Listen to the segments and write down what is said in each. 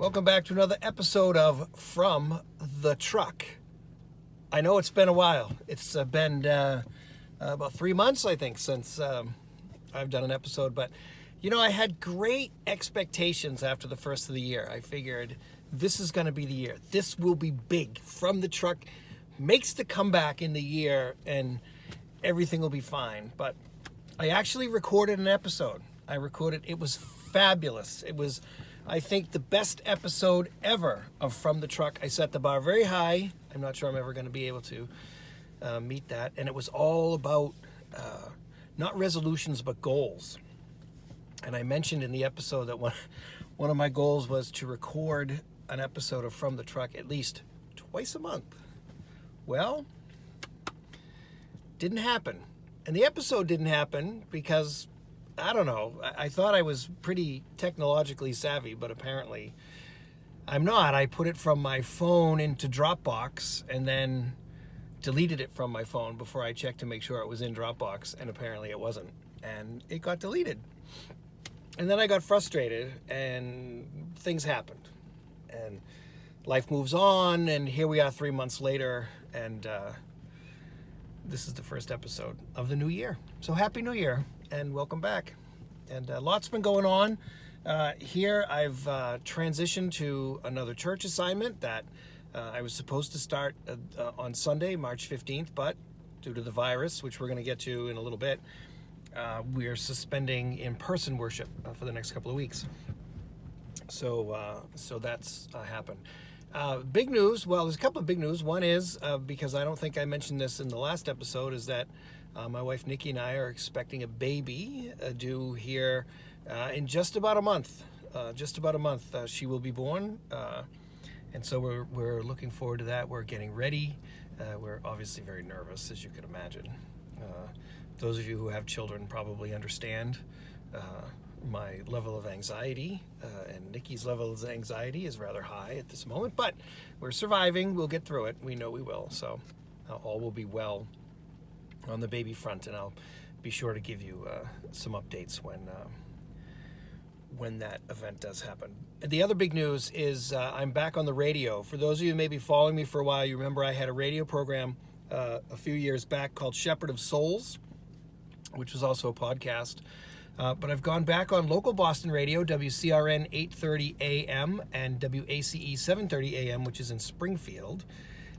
Welcome back to another episode of From the Truck. I know it's been a while. It's been about 3 months, I think, since I've done an episode. But, you know, I had great expectations after the first of the year. I figured this is going to be the year. This will be big. From the Truck makes the comeback in the year and everything will be fine. But I actually recorded an episode. It was fabulous. It was, I think, the best episode ever of From the Truck. I set the bar very high. I'm not sure I'm ever going to be able to meet that. And it was all about not resolutions, but goals. And I mentioned in the episode that one of my goals was to record an episode of From the Truck at least twice a month. Well, didn't happen. And the episode didn't happen because, I don't know, I thought I was pretty technologically savvy, but apparently I'm not. I put it from my phone into Dropbox and then deleted it from my phone before I checked to make sure it was in Dropbox, and apparently it wasn't. And it got deleted. And then I got frustrated and things happened. And life moves on, and here we are 3 months later, and this is the first episode of the new year. So Happy New Year. And welcome back. And lots been going on. Here I've transitioned to another church assignment that I was supposed to start on Sunday, March 15th, but due to the virus, which we're going to get to in a little bit, we're suspending in-person worship for the next couple of weeks. So that's happened. Big news, well, there's a couple of big news. One is, because I don't think I mentioned this in the last episode, is that my wife Nikki and I are expecting a baby due here in just about a month. She will be born, and so we're looking forward to that. We're getting ready. We're obviously very nervous, as you can imagine. Those of you who have children probably understand my level of anxiety, and Nikki's level of anxiety is rather high at this moment, but we're surviving. We'll get through it. We know we will. So all will be well on the baby front, and I'll be sure to give you some updates when that event does happen. The other big news is I'm back on the radio. For those of you who may be following me for a while, you remember I had a radio program a few years back called Shepherd of Souls, which was also a podcast. But I've gone back on local Boston radio, WCRN 830 AM and WACE 730 AM, which is in Springfield.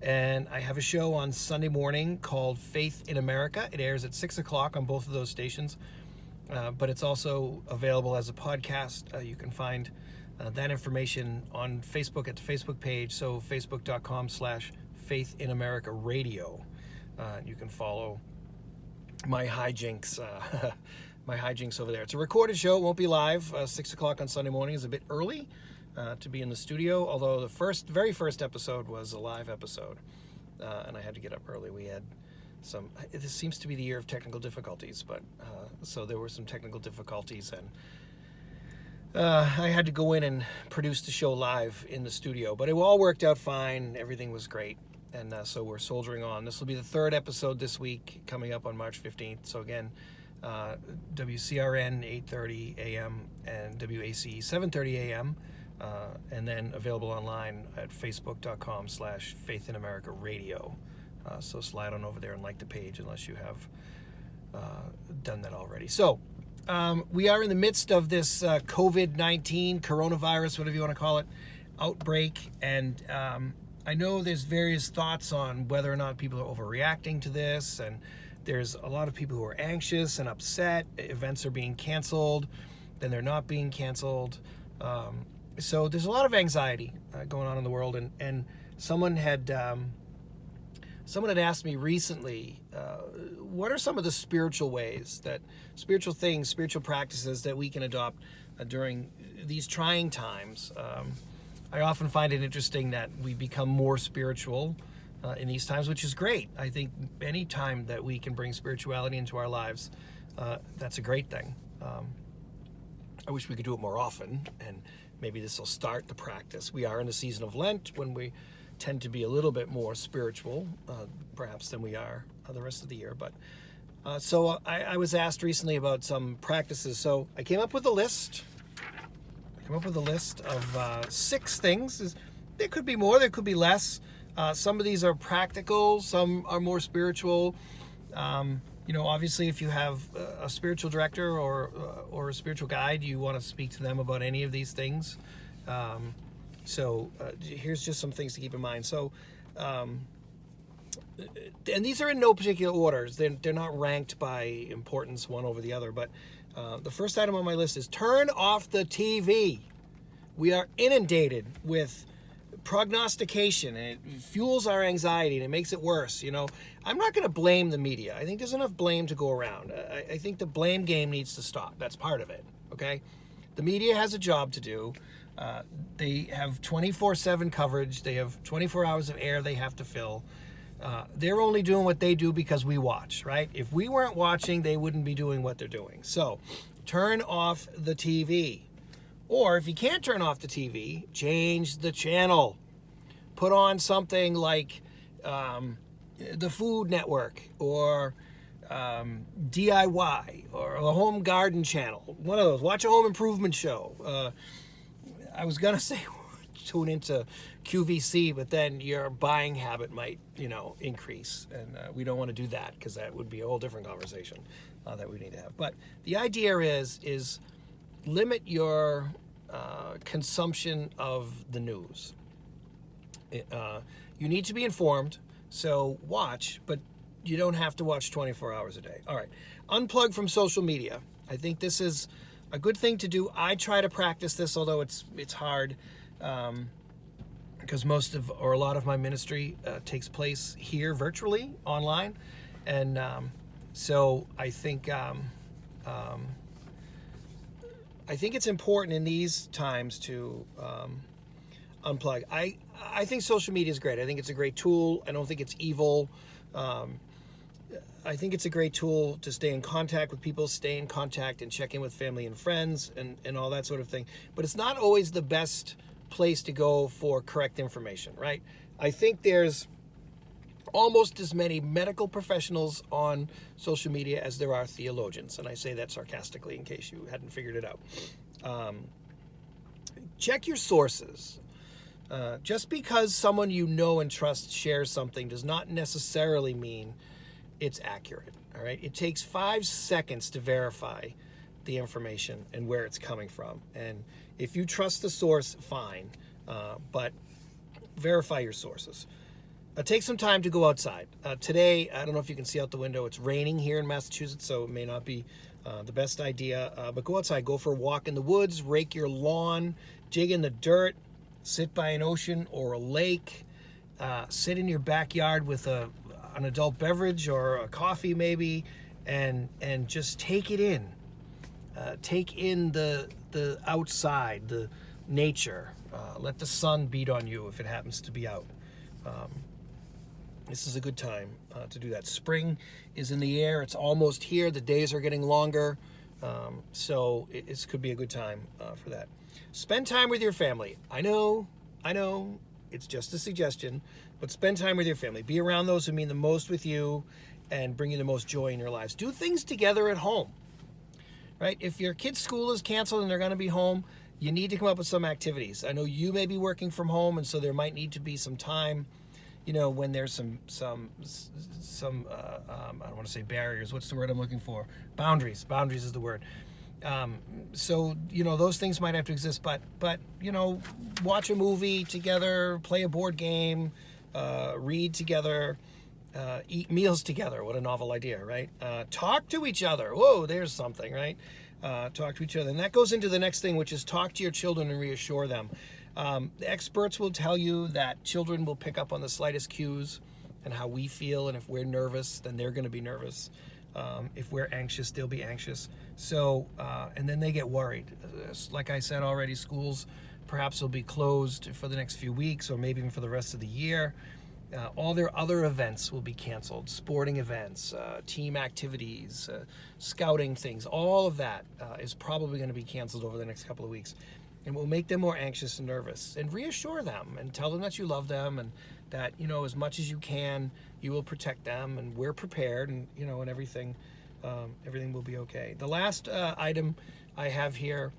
And I have a show on Sunday morning called Faith in America. It airs at 6 o'clock on both of those stations. But it's also available as a podcast. You can find that information on Facebook at the Facebook page. So facebook.com/Faith in America Radio. You can follow my hijinks. My hijinks over there. It's a recorded show. It won't be live. 6 o'clock on Sunday morning is a bit early to be in the studio, although the very first episode was a live episode, and I had to get up early. We had this seems to be the year of technical difficulties, but so there were some technical difficulties, and I had to go in and produce the show live in the studio, but it all worked out fine. Everything was great, and so we're soldiering on. This will be the third episode this week, coming up on March 15th. So again, WCRN 830 AM and WACE 730 AM, and then available online at facebook.com/Faith in America Radio. So slide on over there and like the page unless you have done that already. So we are in the midst of this COVID-19, coronavirus, whatever you want to call it, outbreak, and I know there's various thoughts on whether or not people are overreacting to this, and there's a lot of people who are anxious and upset. Events are being canceled, then they're not being canceled. So there's a lot of anxiety going on in the world. And someone had asked me recently, what are some of the spiritual practices that we can adopt during these trying times? I often find it interesting that we become more spiritual in these times, which is great. I think any time that we can bring spirituality into our lives, that's a great thing. I wish we could do it more often, and maybe this will start the practice. We are in the season of Lent, when we tend to be a little bit more spiritual, perhaps, than we are the rest of the year. But so I was asked recently about some practices. So I came up with a list. come up with a list of 6 things. There could be more, there could be less. Some of these are practical, some are more spiritual. Obviously, if you have a spiritual director or a spiritual guide, you want to speak to them about any of these things. Here's just some things to keep in mind. So, and these are in no particular orders. They're not ranked by importance one over the other. But the first item on my list is turn off the TV. We are inundated with prognostication, and it fuels our anxiety, and it makes it worse. I'm not going to blame the media. I think there's enough blame to go around. I think the blame game needs to stop. That's part of it. Okay, the media has a job to do. They have 24/7 coverage. They have 24 hours of air they have to fill. They're only doing what they do because we watch, right? If we weren't watching, they wouldn't be doing what they're doing. So turn off the TV. Or if you can't turn off the TV, change the channel. Put on something like the Food Network or DIY or the Home Garden Channel. One of those. Watch a home improvement show. I was going to say tune into QVC, but then your buying habit might, increase. And we don't want to do that because that would be a whole different conversation that we need to have. But the idea is limit your consumption of the news. You need to be informed, so watch, but you don't have to watch 24 hours a day. All right, unplug from social media. I think this is a good thing to do. I try to practice this, although it's hard because a lot of my ministry takes place here virtually, online, and so I think it's important in these times to unplug. I think social media is great. I think it's a great tool. I don't think it's evil. I think it's a great tool to stay in contact with people, stay in contact and check in with family and friends and all that sort of thing. But it's not always the best place to go for correct information, right? I think there's almost as many medical professionals on social media as there are theologians. And I say that sarcastically in case you hadn't figured it out. Check your sources. Just because someone you know and trust shares something does not necessarily mean it's accurate. All right. It takes 5 seconds to verify the information and where it's coming from. And if you trust the source, fine. But verify your sources. Take some time to go outside. Today, I don't know if you can see out the window, it's raining here in Massachusetts, so it may not be the best idea. But go outside, go for a walk in the woods, rake your lawn, dig in the dirt, sit by an ocean or a lake, sit in your backyard with an adult beverage or a coffee maybe, and just take it in. Take in the outside, the nature. Let the sun beat on you if it happens to be out. This is a good time to do that. Spring is in the air. It's almost here. The days are getting longer. So it could be a good time for that. Spend time with your family. I know, it's just a suggestion, but spend time with your family. Be around those who mean the most with you and bring you the most joy in your lives. Do things together at home, right? If your kid's school is canceled and they're going to be home, you need to come up with some activities. I know you may be working from home, and so there might need to be some time, when there's some I don't want to say barriers. What's the word I'm looking for? Boundaries. Boundaries is the word. So those things might have to exist, but watch a movie together, play a board game, read together, eat meals together. What a novel idea, right? Talk to each other. Whoa, there's something, right? Talk to each other. And that goes into the next thing, which is talk to your children and reassure them. The experts will tell you that children will pick up on the slightest cues and how we feel, and if we're nervous, then they're going to be nervous. If we're anxious, they'll be anxious. So, and then they get worried. Like I said already, schools perhaps will be closed for the next few weeks or maybe even for the rest of the year. All their other events will be canceled. Sporting events, team activities, scouting things, all of that is probably going to be canceled over the next couple of weeks. And will make them more anxious and nervous. And reassure them and tell them that you love them and that, as much as you can, you will protect them, and we're prepared, and, and everything will be okay. The last item I have here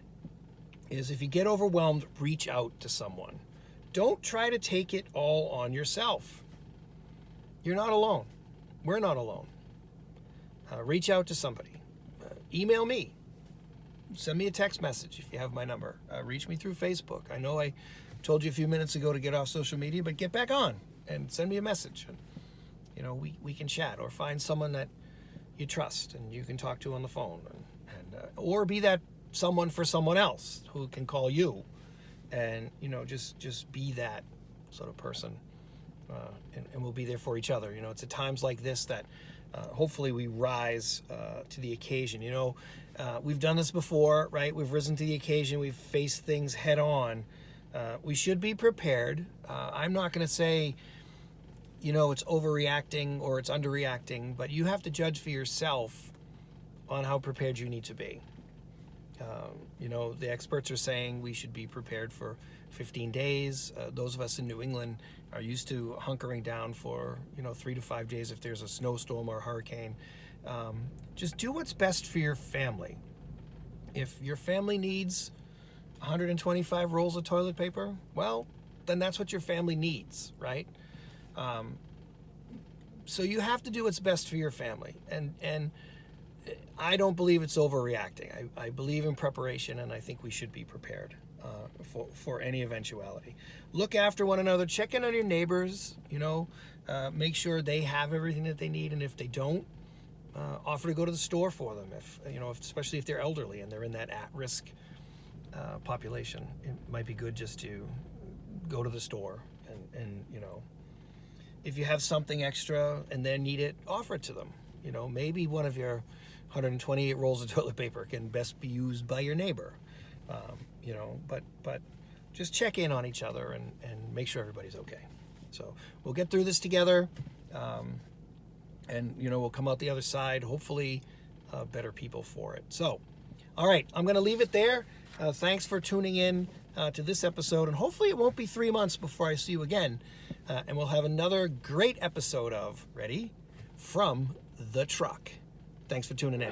is if you get overwhelmed, reach out to someone. Don't try to take it all on yourself. You're not alone. We're not alone. Reach out to somebody. Email me. Send me a text message if you have my number. Reach me through Facebook. I know I told you a few minutes ago to get off social media, but get back on and send me a message. And, we can chat, or find someone that you trust and you can talk to on the phone, or be that someone for someone else who can call you, and just be that sort of person, and we'll be there for each other. It's at times like this that hopefully we rise to the occasion. We've done this before, right? We've risen to the occasion. We've faced things head on. We should be prepared. I'm not going to say it's overreacting or it's underreacting, but you have to judge for yourself on how prepared you need to be. The experts are saying we should be prepared for 15 days. Those of us in New England are used to hunkering down for 3 to 5 days if there's a snowstorm or a hurricane. Just do what's best for your family. If your family needs 125 rolls of toilet paper, well, then that's what your family needs, right? So you have to do what's best for your family, and I don't believe it's overreacting. I believe in preparation, and I think we should be prepared for any eventuality. Look after one another. Check in on your neighbors. Make sure they have everything that they need, and if they don't, offer to go to the store for them. Especially if they're elderly and they're in that at-risk population, it might be good just to go to the store and if you have something extra and they need it, offer it to them. Maybe one of your 128 rolls of toilet paper can best be used by your neighbor. But just check in on each other and make sure everybody's okay. So we'll get through this together, and we'll come out the other side, hopefully better people for it. So, all right, I'm going to leave it there. Thanks for tuning in to this episode, and hopefully it won't be 3 months before I see you again, and we'll have another great episode of Ready? From the Truck. Thanks for tuning in.